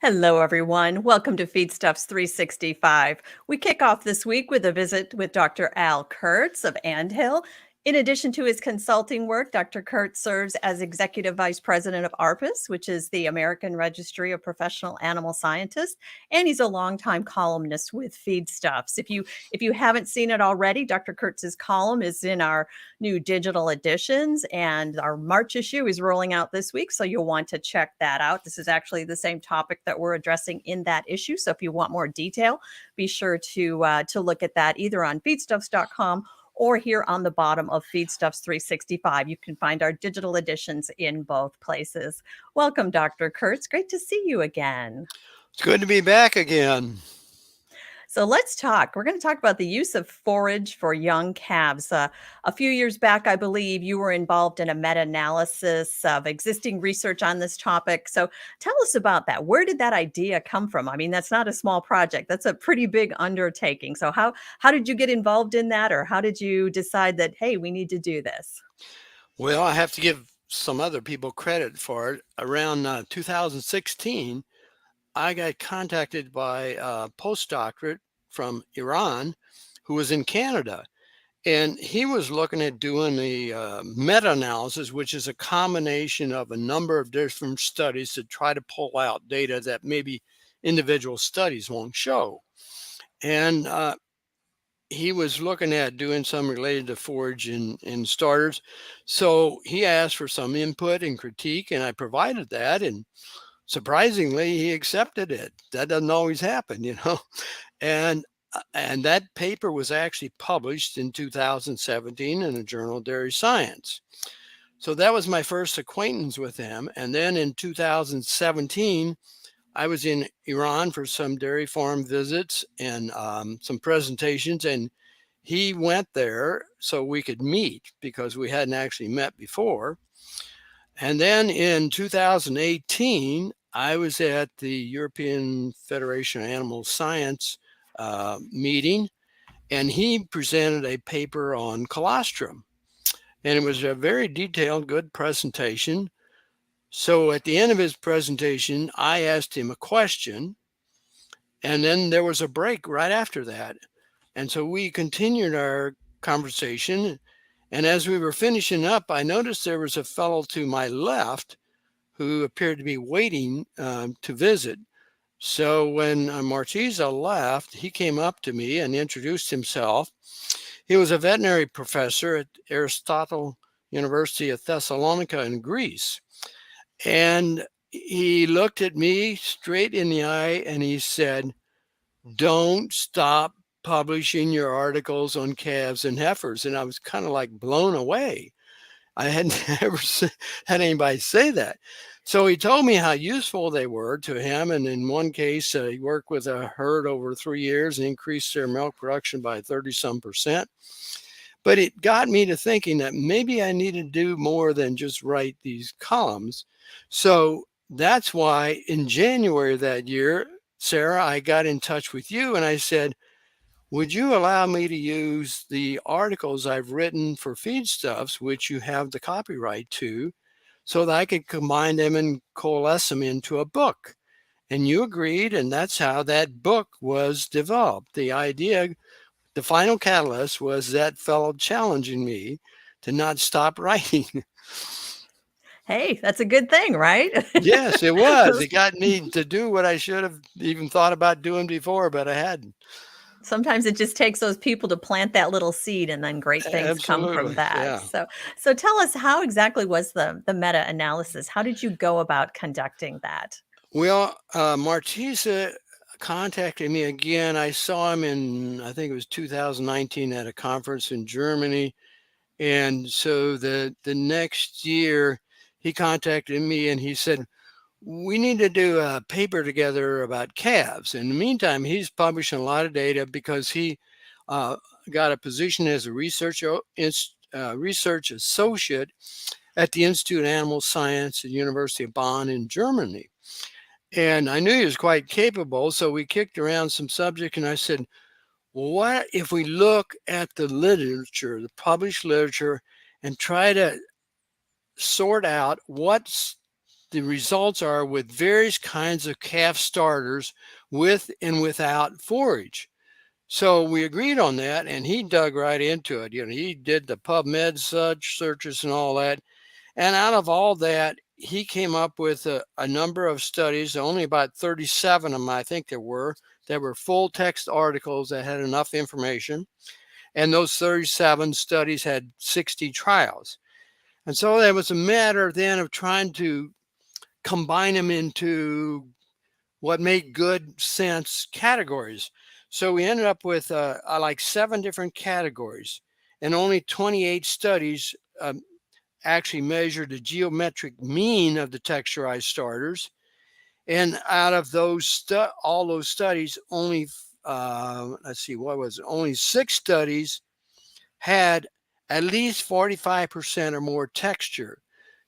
Hello, everyone. Welcome to Feedstuffs 365. We kick off this week with a visit with Dr. Al Kertz of Andhil. In addition to his consulting work, Dr. Kertz serves as Executive Vice President of ARPAS, which is the American Registry of Professional Animal Scientists, and he's a longtime columnist with Feedstuffs. If you haven't seen it already, Dr. Kertz's column is in our new digital editions, and our March issue is rolling out this week, so you'll want to check that out. This is actually the same topic that we're addressing in that issue, so if you want more detail, be sure to look at that either on feedstuffs.com or here on the bottom of Feedstuffs 365. You can find our digital editions in both places. Welcome, Dr. Kertz. Great to see you again. It's good to be back again. So let's talk. We're going to talk about the use of forage for young calves. A few years back, I believe you were involved in a meta-analysis of existing research on this topic. So tell us about that. Where did that idea come from? I mean, that's not a small project. That's a pretty big undertaking. So how did you get involved in that, or how did you decide that, hey, we need to do this? Well, I have to give some other people credit for it. Around 2016, I got contacted by a postdoctorate from Iran who was in Canada. And he was looking at doing the meta-analysis, which is a combination of a number of different studies to try to pull out data that maybe individual studies won't show. And he was looking at doing some related to forage in starters. So he asked for some input and critique, and I provided that. And surprisingly, he accepted it. That doesn't always happen, you know. And that paper was actually published in 2017 in the Journal of Dairy Science. So that was my first acquaintance with him. And then in 2017, I was in Iran for some dairy farm visits and some presentations, and he went there so we could meet because we hadn't actually met before. And then in 2018, I was at the European Federation of Animal Science meeting, and he presented a paper on colostrum. And it was a very detailed, good presentation. So at the end of his presentation, I asked him a question, and then there was a break right after that. And so we continued our conversation. And as we were finishing up, I noticed there was a fellow to my left who appeared to be waiting to visit. So when Marchesa left, he came up to me and introduced himself. He was a veterinary professor at Aristotle University of Thessalonica in Greece. And he looked at me straight in the eye and he said, "Don't stop publishing your articles on calves and heifers." And I was kind of like blown away. I hadn't ever had anybody say that. So he told me how useful they were to him. And in one case, he worked with a herd over 3 years and increased their milk production by 30 some percent. But it got me to thinking that maybe I need to do more than just write these columns. So that's why in January of that year, Sarah, I got in touch with you and I said, would you allow me to use the articles I've written for Feedstuffs, which you have the copyright to, so that I could combine them and coalesce them into a book? And you agreed, and that's how that book was developed. The idea, the final catalyst was that fellow challenging me to not stop writing. Hey, that's a good thing, right? Yes, it was. It got me to do what I should have even thought about doing before, but I hadn't. Sometimes it just takes those people to plant that little seed, and then great things come from Absolutely. that. Yeah. So tell us, how exactly was the meta-analysis? How did you go about conducting that? Well, Martisa contacted me again. I saw him in, I think it was 2019 at a conference in Germany. And so the next year he contacted me and he said, we need to do a paper together about calves. In the meantime, he's publishing a lot of data because he got a position as a research associate at the Institute of Animal Science at the University of Bonn in Germany. And I knew he was quite capable, so we kicked around some subject, and I said, well, what if we look at the literature, the published literature, and try to sort out what the results are with various kinds of calf starters with and without forage. So we agreed on that, and he dug right into it. He did the PubMed searches and all that. And out of all that, he came up with a number of studies, only about 37 of them, I think there were, that were full text articles that had enough information. And those 37 studies had 60 trials. And so it was a matter then of trying to combine them into what made good sense categories. So we ended up with like 7 different categories, and only 28 studies actually measured the geometric mean of the texturized starters. And out of those all those studies, only let's see, what was it? Only 6 studies had at least 45% or more texture.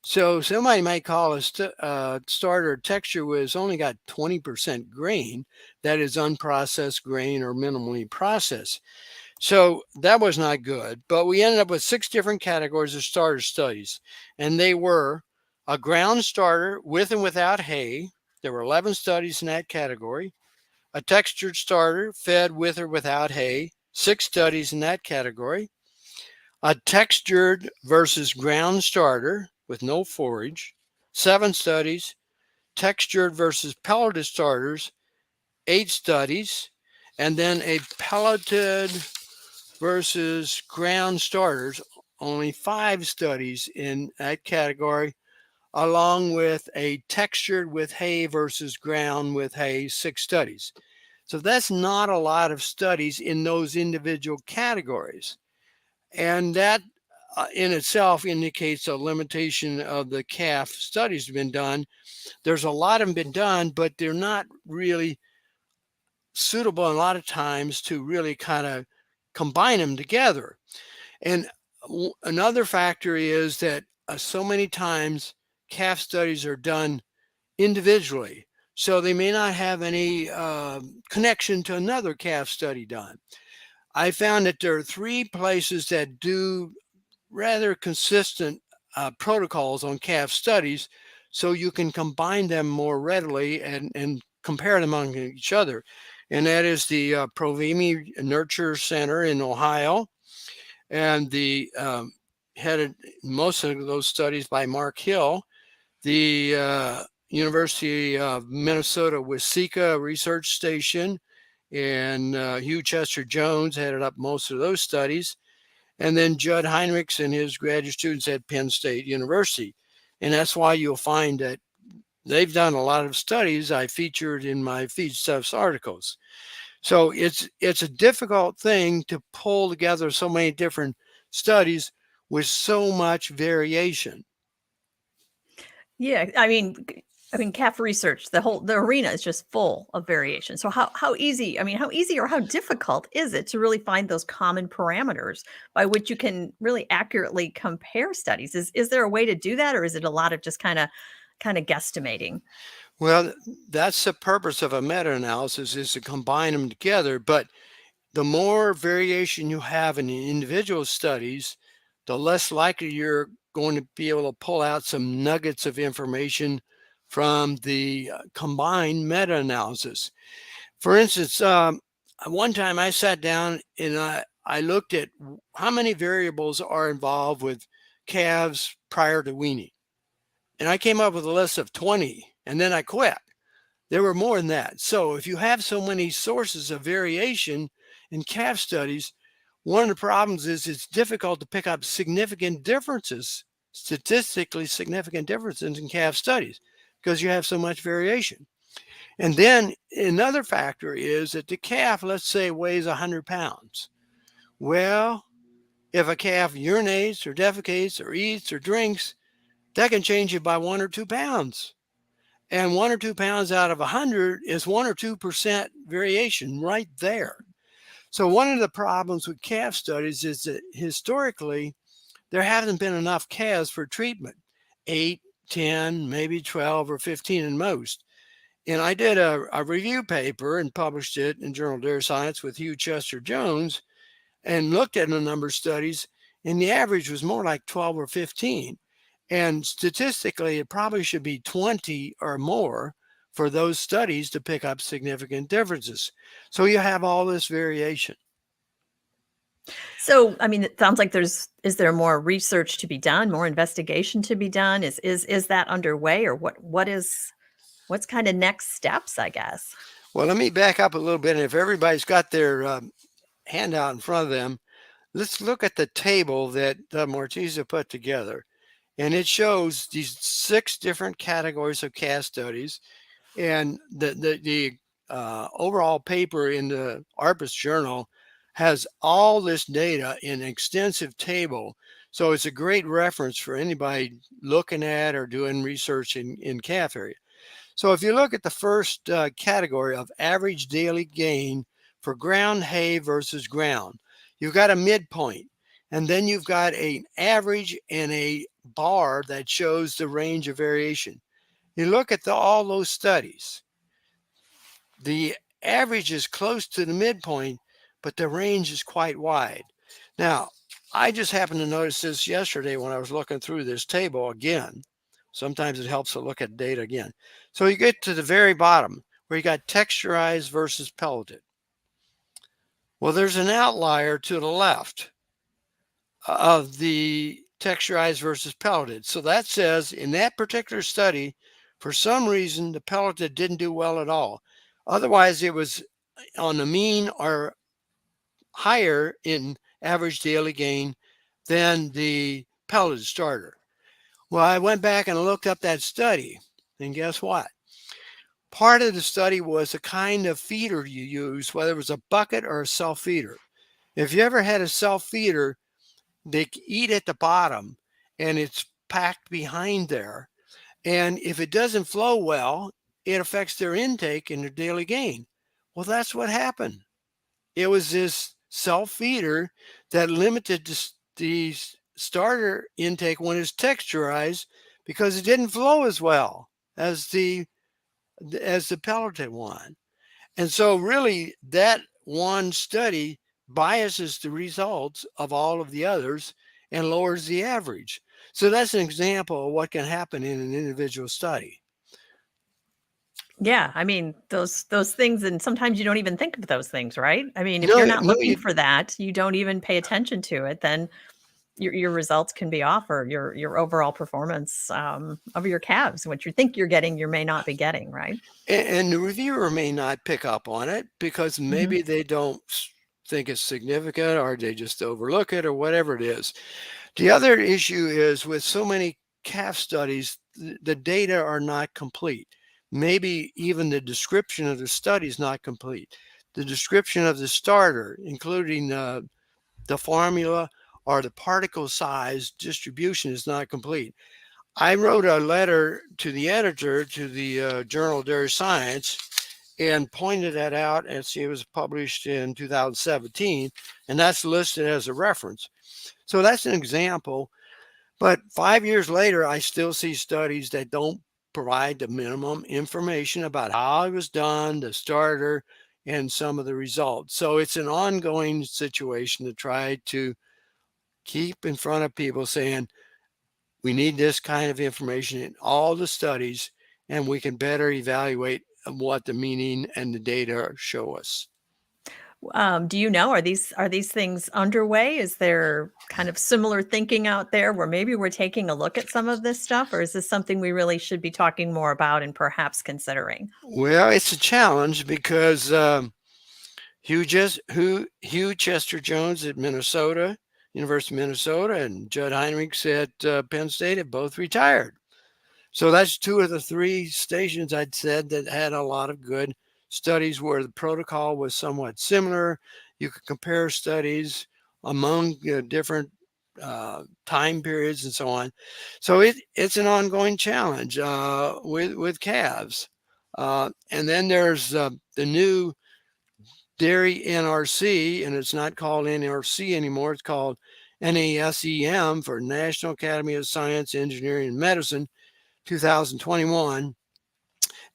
So somebody might call a starter texture was only got 20% grain, that is unprocessed grain or minimally processed. So that was not good, but we ended up with 6 different categories of starter studies, and they were a ground starter with and without hay. There were 11 studies in that category. A textured starter fed with or without hay, 6 studies in that category. A textured versus ground starter with no forage, 7 studies. Textured versus pelleted starters, 8 studies. And then a pelleted versus ground starters, only 5 studies in that category, along with a textured with hay versus ground with hay, 6 studies. So that's not a lot of studies in those individual categories. And that in itself indicates a limitation of the calf studies have been done. There's a lot of them been done, but they're not really suitable a lot of times to really kind of combine them together. And another factor is that so many times calf studies are done individually, so they may not have any connection to another calf study done. I found that there are 3 places that do rather consistent protocols on calf studies, so you can combine them more readily and compare them among each other. And that is the Provimi Nurture Center in Ohio, and the headed most of those studies by Mark Hill, the University of Minnesota Waseca Research Station, and Hugh Chester Jones headed up most of those studies. And then Judd Heinrichs and his graduate students at Penn State University. And that's why you'll find that they've done a lot of studies I featured in my Feedstuffs articles. So it's a difficult thing to pull together so many different studies with so much variation. Yeah, I mean, calf research, the arena is just full of variation. So how easy, how easy or how difficult is it to really find those common parameters by which you can really accurately compare studies? Is there a way to do that, or is it a lot of just kind of guesstimating? Well, that's the purpose of a meta-analysis, is to combine them together. But the more variation you have in the individual studies, the less likely you're going to be able to pull out some nuggets of information from the combined meta-analysis. For instance, one time I sat down and I looked at how many variables are involved with calves prior to weaning. And I came up with a list of 20, and then I quit. There were more than that. So if you have so many sources of variation in calf studies, one of the problems is it's difficult to pick up significant differences, statistically significant differences in calf studies, because you have so much variation. And then another factor is that the calf, let's say, weighs 100 pounds. Well, if a calf urinates or defecates or eats or drinks, that can change it by 1 or 2 pounds. And 1 or 2 pounds out of 100 is 1 or 2% variation right there. So one of the problems with calf studies is that historically, there haven't been enough calves for treatment, 8, 10, maybe 12 or 15 in most. And I did a review paper and published it in Journal of Dairy Science with Hugh Chester Jones and looked at a number of studies, and the average was more like 12 or 15. And statistically, it probably should be 20 or more for those studies to pick up significant differences. So you have all this variation. So, I mean, it sounds like is there more research to be done, more investigation to be done? Is that underway, or what's kind of next steps, I guess? Well, let me back up a little bit. And if everybody's got their handout in front of them, let's look at the table that Mortiza put together. And it shows these 6 different categories of calf studies. And the overall paper in the ARPAS journal has all this data in an extensive table. So it's a great reference for anybody looking at or doing research in calf area. So if you look at the first category of average daily gain for ground hay versus ground, you've got a midpoint, and then you've got an average and a bar that shows the range of variation. You look at all those studies, the average is close to the midpoint, but the range is quite wide. Now, I just happened to notice this yesterday when I was looking through this table again. Sometimes it helps to look at data again. So you get to the very bottom where you got texturized versus pelleted. Well, there's an outlier to the left of the texturized versus pelleted. So that says in that particular study, for some reason, the pelleted didn't do well at all. Otherwise, it was on the mean or higher in average daily gain than the pelleted starter. Well, I went back and looked up that study, and guess what? Part of the study was the kind of feeder you use, whether it was a bucket or a self feeder. If you ever had a self feeder, they eat at the bottom and it's packed behind there. And if it doesn't flow well, it affects their intake and their daily gain. Well, that's what happened. It was this self feeder that limited the starter intake when it's texturized because it didn't flow as well as the pelleted one. And so really that one study biases the results of all of the others and lowers the average. So that's an example of what can happen in an individual study. Yeah, I mean, those things, and sometimes you don't even think of those things, right? I mean, if No, you're not no, looking for that, you don't even pay attention to it, then your results can be off, or your overall performance of your calves. What you think you're getting, you may not be getting, right? and the reviewer may not pick up on it because Mhm. maybe they don't think it's significant or they just overlook it or whatever it is. The other issue is with so many calf studies, the data are not complete. Maybe even the description of the study is not complete. The description of the starter, including the formula or the particle size distribution, is not complete. I wrote a letter to the editor to the Journal of Dairy Science and pointed that out, and see, it was published in 2017, and that's listed as a reference. So that's an example. But 5 years later, I still see studies that don't provide the minimum information about how it was done, the starter, and some of the results. So it's an ongoing situation to try to keep in front of people saying, we need this kind of information in all the studies, and we can better evaluate what the meaning and the data show us. Do you know, are these things underway? Is there kind of similar thinking out there where maybe we're taking a look at some of this stuff, or is this something we really should be talking more about and perhaps considering? Well, it's a challenge because Hugh Chester Jones at Minnesota, University of Minnesota, and Judd Heinrichs at Penn State have both retired. So that's 2 of the 3 stations I'd said that had a lot of good studies where the protocol was somewhat similar. You could compare studies among different time periods and so on. So it's an ongoing challenge with calves. And then there's the new dairy NRC, and it's not called NRC anymore. It's called NASEM for National Academy of Science, Engineering, and Medicine, 2021.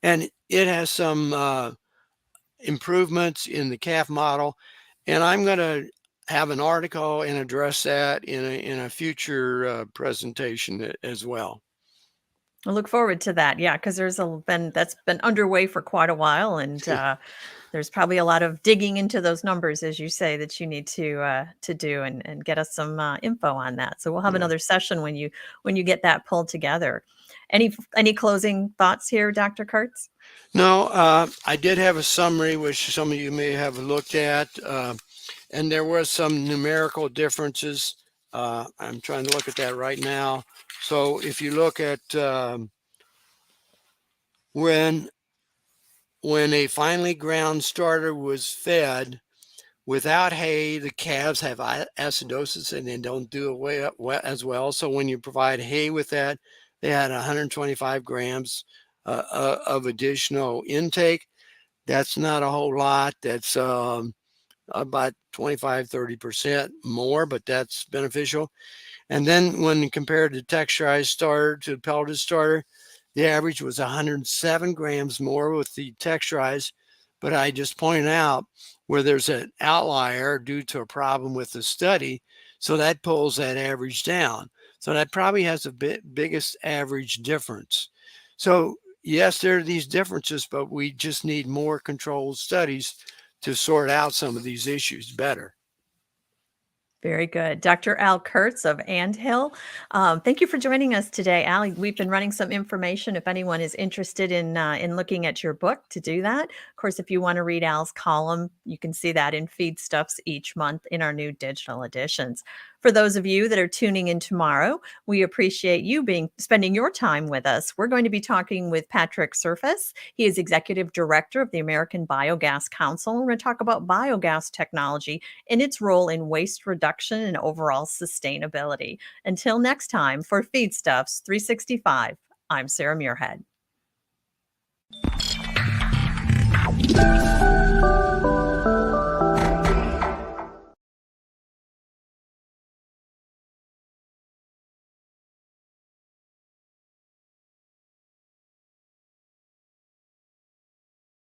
And it has some improvements in the calf model. And I'm going to have an article and address that in a future presentation as well. I look forward to that. Yeah, because that's been underway for quite a while, and there's probably a lot of digging into those numbers, as you say, that you need to do and get us some info on that. So we'll have Yeah. another session when you get that pulled together. Any closing thoughts here, Dr. Kurtz? No, I did have a summary, which some of you may have looked at, and there was some numerical differences. I'm trying to look at that right now. So if you look at when a finely ground starter was fed without hay, the calves have acidosis and they don't do it as well. So when you provide hay with that, they had 125 grams of additional intake. That's not a whole lot. That's about 25-30% more, but that's beneficial. And then when compared to texturized starter to pelleted starter, the average was 107 grams more with the texturized. But I just pointed out where there's an outlier due to a problem with the study. So that pulls that average down. So that probably has the biggest average difference. So yes, there are these differences, but we just need more controlled studies to sort out some of these issues better. Very good. Dr. Al Kurtz of Andhil. Thank you for joining us today, Al. We've been running some information if anyone is interested in looking at your book to do that. Of course, if you want to read Al's column, you can see that in Feedstuffs each month in our new digital editions. For those of you that are tuning in tomorrow, we appreciate you spending your time with us. We're going to be talking with Patrick Surface. He is Executive Director of the American Biogas Council. We're going to talk about biogas technology and its role in waste reduction and overall sustainability. Until next time, for Feedstuffs 365, I'm Sarah Muirhead.